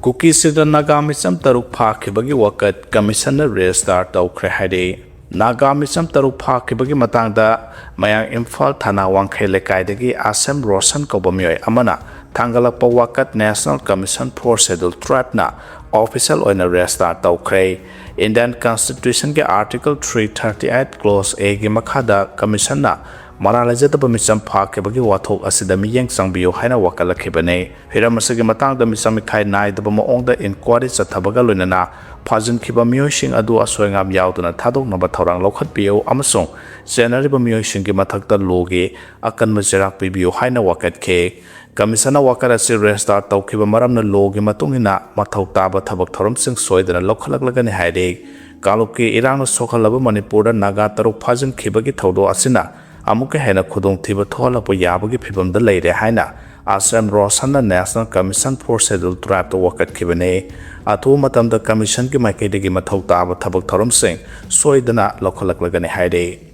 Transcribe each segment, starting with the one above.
Kuki sida Naga misam taruk phakibagi wakat commissioner restart tawkhre haide Naga misam taruk phakibagi matangda mayang Imphal thana wangkhe lekaidagi Asem Rosan kobamyoy amana thangalakpa wakat National Commission for Scheduled Tribe na official oina restart tawkhre Indian Constitution ke Article 338 Clause A gi makhada commission na Maralajataba misam phakibagi wathok asida miyeng sangbiyo haina wakalakhibane hiramasagi matangda misam khai naidaba maongda inquiry chathabaga loinana phajin khiba miyoising adu asoingam yauduna thadoknaba thorang lokhatbiyo amasong senariba miyoising gi mathakta loge akanma jerak pibiyo haina wakatke Kamisana wakarasi restart tawkhiba maramna loge matungina mathau taba thabak thoromsing soidana lokhalaklagani haide kalupki irangna sokhalaba Manipur Naga taruk phajin khibagi thodo asina amuke hena khudong thiba thola po yabagi phibam da leire haina Asam Rosan National Commission for Scheduled Tribe to wakat khibane atu matam da commission ki maikede gi mathau taba thabak thorom sing soidana lokhalaklagani haide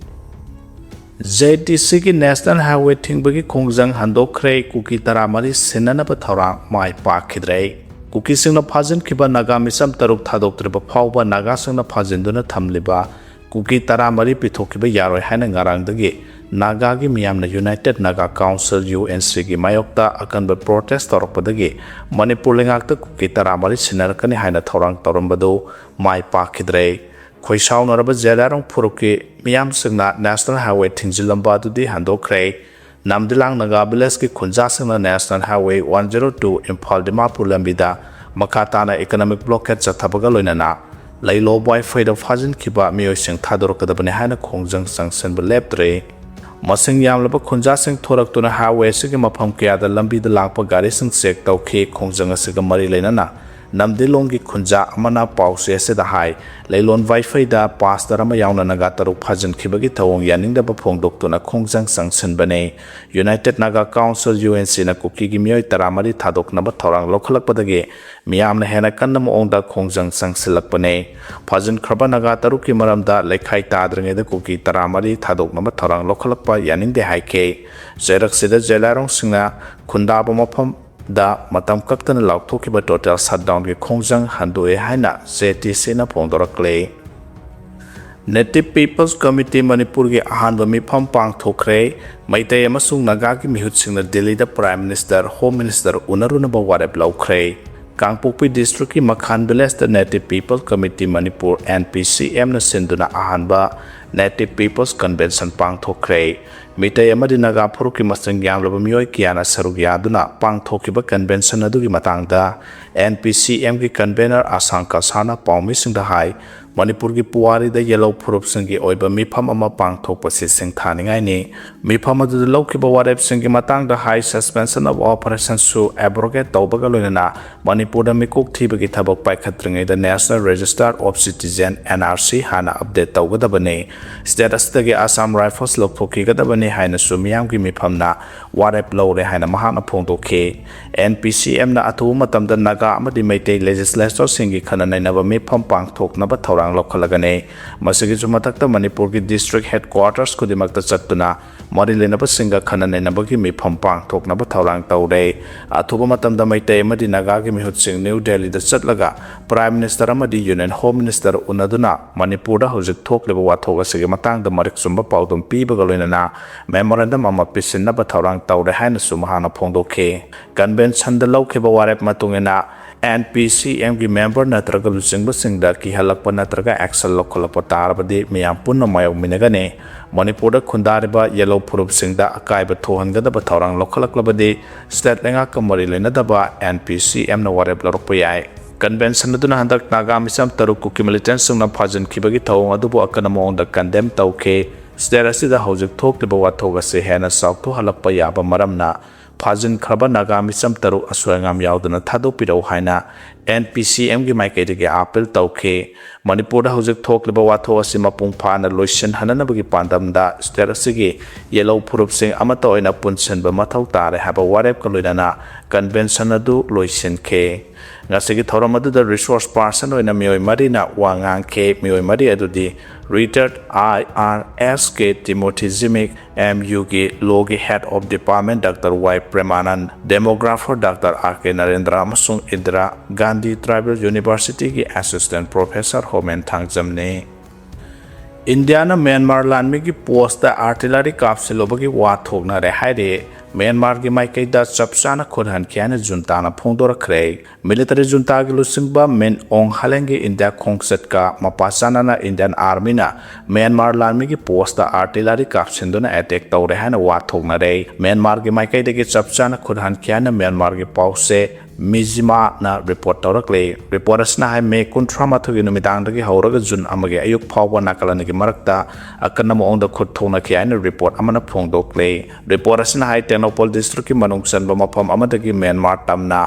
JTC ki National Highway thingbagi khongjang handokhrei Kuki taramari sinana pa thorang mai pakhidrei Kuki singna phajin khiba Naga misam taruk thadoktriba phawba Naga singna phajin duna thamliba Kuki taramari pithokiba yaroi haina ngarangdagi Naga gi miyamna United Naga Council UNC gi mayokta akanba protest torokpadagi Manipur lengakta Kuki taramari sinarakani haina thorang torombado mai pakhidrei Khoisau naraba jelarong phuruki miyam singna National Highway thingzilamba dudi handokhrei Namdilang Naga Village ki khunja singna National Highway 102 Imphal Dimapur lambida makatana economic blockade chathabaga loinana Lailo boy faida phajin khiba miyoi sing thadorkadabane haina khongjang sanction leptre Masing yamlaba khunja sing thoraktuna highway sigi mafam kayada lambida langpa gari sing check tawkhe khongjang asiga mari leinana Namdilongi khunja amana pause se da hai leilon wifi da pass darama yauna Naga taruk phajin khibagi thawong yaning da bafong doktuna khongjang sanction bane United Naga Council UNC na Kuki gi miyoi taramari thadoknaba thorang lokhalakpadagi miyamna hena kannam ongda khongjang sangsilakpane phajin khraba Naga taruk ki maramda lekhai tadringe da Kuki taramari thadoknaba thorang lokhalakpa yaning de haike jerak sida jelarong singna khundaba mafam da matam kaktana lauktokiba total shutdown ki khongjang handoe haina JTC na phongdorakle Native Peoples Committee Manipur gi ahanba mifam pangthokre Meitei amasung Naga ki mihutsingna Delhi da Prime Minister Home Minister unarunaba warep laukre Kangpokpi District ki Makhan Village da Native Peoples Committee Manipur NPCM na sinduna ahanba Native Peoples Convention pangthokre Meitei amadi Naga phuruki masang yamlaba miyoi kiyana saruk yaduna pangthokiba convention adugi matangda NPCM ki convener Asanka Sana Paumi singda hai Manipur ki puwari da yellow phurup singi oiba mifam ama pangthokpa si sing thaningai ni mifam adu laukiba warep singi matangda hai suspension of operation su abrogate tawbaga loinana Manipur da mikok thibagi thabak paikhatringai da National Register of Citizen NRC hana update tawgadabane status dagi Assam Rifles lokthokigada haina sumiyam ki mifamna warep lore haina mahana phongdokhe NPCM na atu matamda Naga amadi Meitei legislature singi khana nainaba mifam pangthoknaba thorang lokhalagane masigi jumatakta Manipur ki district headquarters kudimakta chattuna mari lenaba singa khana nainaba ki mifam pangthoknaba thorang tawre athuba matamda Meitei amadi Naga ki mihut sing New Delhi da chatlaga Prime Minister amadi Union Home Minister unaduna Manipur da hojik thokleba wathoga sige matangda marik sumba paudum pibaga loinana Memorandum ama pisin na bathorang tawre haina sumahana phongdokhe convention da laukheba warep matungena NPCM ki member natraga lusingba singda ki halakpa natraga action lokholapa tarabadi miyam punna mayok minagane Manipur da khundariba yellow phurup singda akaiba thohangada bathorang lokhalaklabadi state lenga kamari lenadaba NPCM na warep lorokpa yai Convention aduna handak Naga misam taruk Kuki militant singna phajin khibagi thawong adubu akana maongda condemn tawkhe State asida hojik thokliba wathoga se hena saukto halakpa yaba maramna phajin khraba Naga misam taruk aswangam yauduna thadopirau haina NPCM gi maikede gi appeal tawkhe Manipur da hojik thokliba watho asi mapung phana loisan hananabagi pandamda state asigi yellow phurup sing amata oina punsenba mathau tare haba warep ka loinana convention adu loisan khe ngasigi thoram adu da resource person oina mioi marina wangang khe mioi mari adudi retired IRSK Timothy Zimik MUG Logi Head of Department Dr. Y Premanand Demographer Dr. RK Narendra amasung Indira Gandhi Gandhi Tribal University की Assistant Professor Homen Thangzamne India na Myanmar lanmi की post artillery kapsilobagi wa thokna re haide Myanmar की माइकई दा चपचाना खुरहन कियाने जुंता ना फोंदोरखरे military जुंता की लुसिंगबा main ओंग हालेंगे India खोंगसत का मपासाना ना Indian army ना Myanmar Laramie की पोस्ट आर्टिलरी काप्सिंदुना अटैक तौरे है ना वाथोगना रे म्यांमार की माइकई दे की चपचाना खुरहन कियाने म्यांमार की पाउसे मिजिमा ना रिपोर्ट तौरकले रिपोर्ट असना है मे कुंट्रा माथुगी नुमिदांग दगी हौरग जुन अमगे अयुक फावबा नाकलन की मरकता अकन्नम ओंग खुद थोना कियाने रिपोर्ट अमना फोंदोकले रिपोर्ट असना है टेक्नोपोल डिस्ट्रिक्ट की मनुंग सनबा मफम अमदगी म्यांमार तमना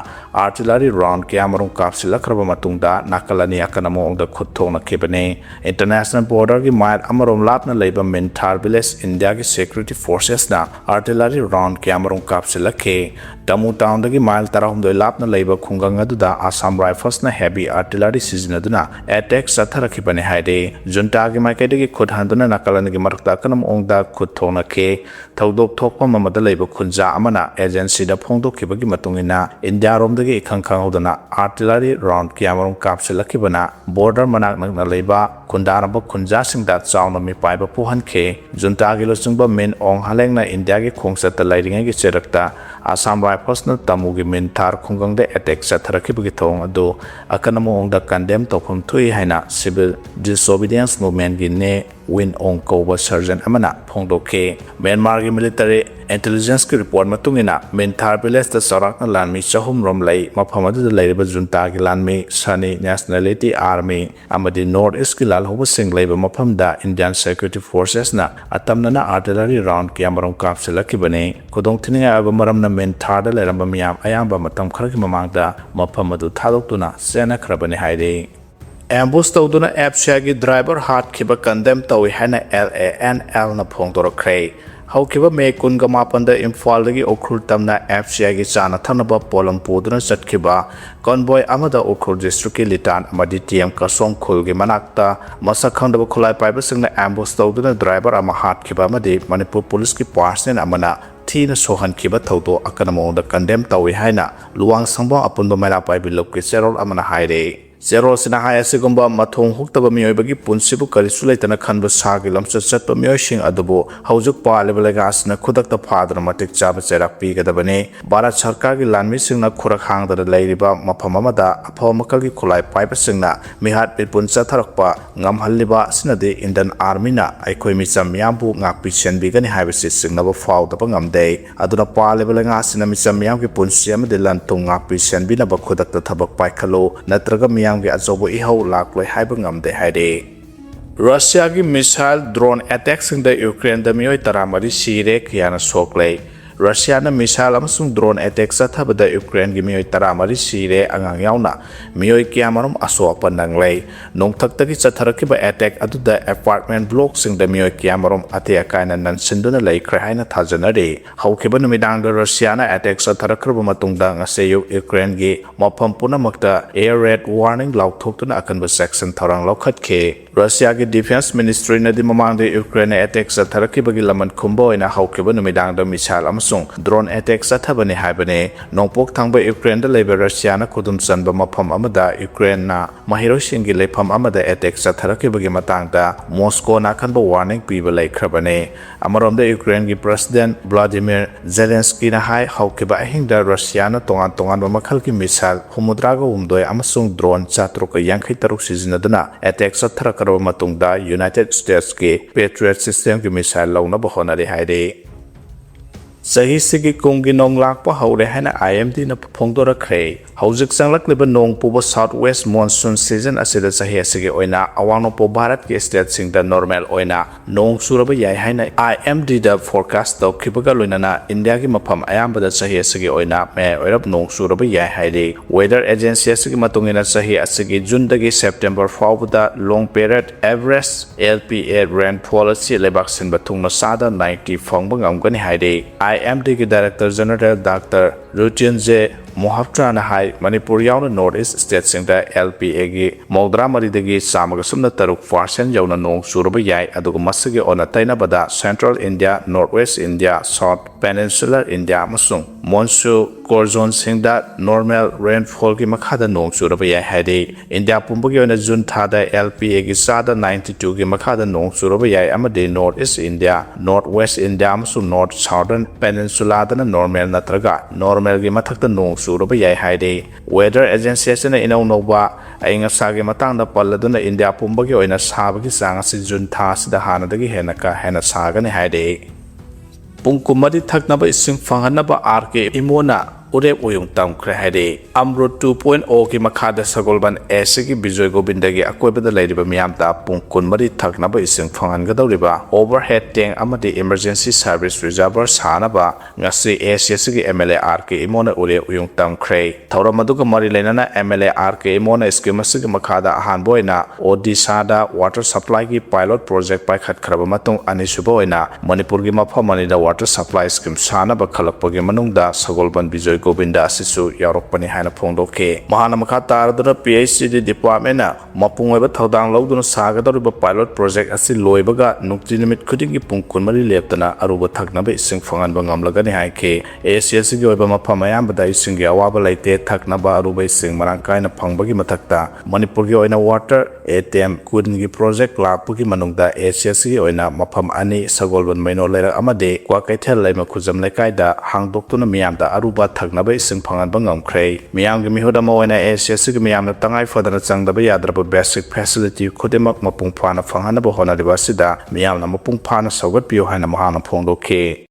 आर्टिलरी राउंड क्यामरुंग काप्सिलखरबा मतुंगदा नाकलनी अकन्नम ओंग खुद थोना किबने इंटरनेशनल बॉर्डर की माइल अमरोम लापना लेबा मिनथार विलेज इंडिया की सिक्योरिटी फोर्सेस ना आर्टिलरी राउंड क्यामरुंग काप्सिलखे तमु टाउन दगी माइल तराहुमदोय लापना लेबा खुंगंग अदुदा आसाम राइफल्स ना हेवी आर्टिलरी सिजनदुना अटैक सथरखिबने हाइदे जुंटा की माइकैदगी खुद हंदुना नाकलन की मरकता अकन्नम ओंगदा खुद थोनखे थौदोक थोकपा ममदा लेबा खुंजा अमना एजेंसी दा फोंदोखिबगी मतुंगिना इंडिया रोमदगी इखंखंगदना आर्टिलरी राउंड क्यामरुंग काप्सिलखिबना बॉर्डर मनाक नगना लेबा खुंदारब खुंजासिंगदा चावना मिपाइबा पुहनखे जुंटा की लुसुंगबा मेन ओंग हालेंगना इंडिया की खोंगसत लाइरिंगे की चेरकता आसाम राइफल्स ना तमुगी मिनथार खुंगंगदे अटैक सथरखिबगी थोंग अदो अकन्नम ओंगदा कंडेम तौफम थुई हाइना सिविल डिसोबीडियंस मूवमेंट की ने विन ओंग कौबा सर्जन अमना फोंदोखे म्यांमार की मिलिटरी इंटेलिजेंस की रिपोर्ट मतुंगिना मिनथार विलेज दा सौराकना लानमी चहुम रोम लई मफम अदुदा लेरिबा जुंता की लानमी सनी नेशनलिटी आर्मी अमदी नॉर्थ ईस्ट की लालहोबा सिंग लेबा मफम दा इंडियन सिक्योरिटी फोर्सेस ना अतमना आर्टिलरी राउंड क्यामरुंग काप्सिलखिबने खुदोंग थिनिंगा अबा मरमना मिनथार दा लेरंबा मियाम अयांबा मतम खरगी ममांगदा मफम अदु थादोक्तुना सेनाखरबने हाइदे एम्बुश तौदुना एफसीआई की ड्राइवर हाथखिबा कंडेम तौई हैना LANL ना फोंदोरखरे हौखिबा मे कुनगा मापनदा इम्फालदगी ओखुल तमना एफसीआई की चाना थनबा पोलम पुदुना चटखिबा कॉन्वॉय अमदा ओखुल डिस्ट्रिक्ट की लिटान अमदी टीएम कसोंग खुलगी मनाक्ता मसक खंदबा खुलाई पाइबा सिंगना एम्बुश तौदुना ड्राइवर अमा हाथखिबा अमदी मणिपुर पुलिस की पार्सनेन अमना थीना सोहनखिबा थौदो अकनमोंदा कंडेम तौई हाइना लुवांग संबा अपुनबा मैला पाइबि लोकि चेरोल अमना हाइरे Zero sina hai asigumba mathong huktaba miyoibagi punsibu karisu leitana khanba sagi lamsa chatpa miyoising adubu haujuk pa lebelega asna khudakta phadra matik chaba cherak pigadabane Bharat Sarkar gi lanmi singna khurak hangdara leiriba mafam amada aphaw makal gi khulai paiba singna mihat pipun chatharakpa ngamhalliba sinade Indian Army na aikhoi micham miyambu ngakpi senbigani haibasi singnaba fawdaba ngamde aduna pa lebelega asna micham miyam gi punsi amade lantung ngakpi senbinaba khudakta thabak paikhalo natraga के अचौब इहौ लाक्लोय हाइब ngamde हाइरे Russia की missile drone attack सिंग द Ukraine द मियोय तरामरी सिरे कियाना सोकले रशिया ना मिसाइल अमसुंग ड्रोन अटैक सथबद यूक्रेन की मियोय तरामरी सिरे अंगांग यावना मियोय कियामरम असोपन नंगले नोंथक्तगी चथरकिबा अटैक अदुदा अपार्टमेंट ब्लॉक सिंग द मियोय कियामरम अते अकायना ननसिंदुना लेख्रे हाइना थाजनरे हौखिबा नुमिदांग द रशिया ना अटैक सथरखरबा मतुंगदा ngase यूक्रेन की मफम पुनमक्ता एयर रेड वार्निंग लाउथोक्तुना अकनबा सेक्शन थौरांग लौखतखे रशिया की डिफेंस मिनिस्ट्री नदी ममांग द यूक्रेन अटैक सथरकिबगी लमन खुंबोइना हौखिबा नुमिदांग द मिसाइल ड्रोन अटैक सथबने हाइबने नोंपोक थांबा यूक्रेन द लेबे रशिया ना खुदुम चनबा मफम अमदा यूक्रेन ना महिरोसिंगी लेफम अमदा अटैक सथरकिबगी मतांगदा मॉस्को ना खनबा वार्निंग पीबा लेखरबने अमरोमदा यूक्रेन की प्रेसिडेंट व्लादिमीर जेलेंस्की ना हाई हौकिबा अहिंगदा रशिया ना तोंगान तोंगान मखल की मिसाइल हुमुद्रागा उमदोय अमसुंग ड्रोन 453 सिजनदुना अटैक सथरकरबा मतुंगदा यूनाइटेड स्टेट्स के पेट्रियट सिस्टम की मिसाइल लौनबा होनारे हाइरे सही सिगी कुंगी नोंग लाकपा हौरे हैना IMD ना फोंदोरखरे हौजिक संगलक्लिबा नोंग पुबा साउथ वेस्ट मॉनसून सीजन असिदा सही असिगे ओइना अवांगनोपो भारत के स्टेट सिंग दा नॉर्मल ओइना नोंग सुरबा याय हैना IMD दा फोरकास्ट तौखिबगा लोइनाना इंडिया की मफम अयामबदा सही असिगे ओइना मे ओइरब नोंग सुरबा याय हाइरे वेदर एजेंसी असिगे मतुंगिना सही असिगे जून दगी सेप्टेम्बर फाउबदा long period average LPA rainfall असि लेबाक सिनबा थुंगना सादा 90 फंगबा ngamgani हाइरे IMD की डायरेक्टर जनरल डॉक्टर रुचिन जे Mohavtrana Hai, Manipur Yauna Northeast State Singda LPA Moldra Maridagi Samagasumna Taruk Farsen Yauna Nong Suraba Yai, Adugu Masagi on a Tainabada, Central India, Northwest India, South Peninsular India Masung, Monsu, Corzon Singda, normal rainfall ki Makada Nong Suraba Yai Hadi, India Pumbagi on a Jun Tada LPA Sada 92 ki Makada Nong Suraba Yai Amade Northeast India, Northwest India Masung North Southern Peninsula than normal Natraga, normal gi Matakta Nong Suraba Yai Hadi, Weather Agency in Nova, Ainga Sagi Matanga Paladuna India Pumbagi or in a Sabaki Sanga Jun Tas the Hanadagi Henaka Hena Sagani Hadi. Pungkumadi thadoknaba ising fanganaba arke imona urep uyung tamkhre hade amro 2.0 ki makhada sagolban ese ki bijoy gobindagi akoibada leiriba miyamta pungkunmadi thadoknaba ising fangangadawriba overhead tank amadi emergency service reservoir sanaba ngasi ese ki MLA arke imona ure uyung tamkhre thawramaduga mari lenana MLA arke imona scheme asigi makhada ahanboina odisada water supply ki pilot project pai khatkraba matung anisuba oina manipur gi maphamanida water supply scheme sanaba khalakpagi manungda sagolban bijoy Govinda Asisu Yaropani Hana Pondoke Mahana Makata PhD department Mapungweba Todang Lodun Saga pilot project Asi Loibaga Nuktinimit Kudingi Punkunmari Leptana Aruba Thadoknaba ising fangan bangam lagani haike ACS Goiba Mapamayam Bada ising Yawaba Laite Thadoknaba Aruba ising Marangkaina Pangbagi Matakta Manipur oina water ATM Kudingi project Lapuki Manungda ACS oina Mapam Ani Sagolban Maino Lera Amade Kwakaitel Lema Kuzam Lekaida Hang Doktuna Miamda Aruba Thadoknaba ising fangan bangam kray Miam gi mihoda mo oina ACS gi miamna tangai fadana changdaba yadraba basic facility khodemak mapung phana fanganaba honariba sida miamna mapung phana saugat piyo haina mahana phongdoke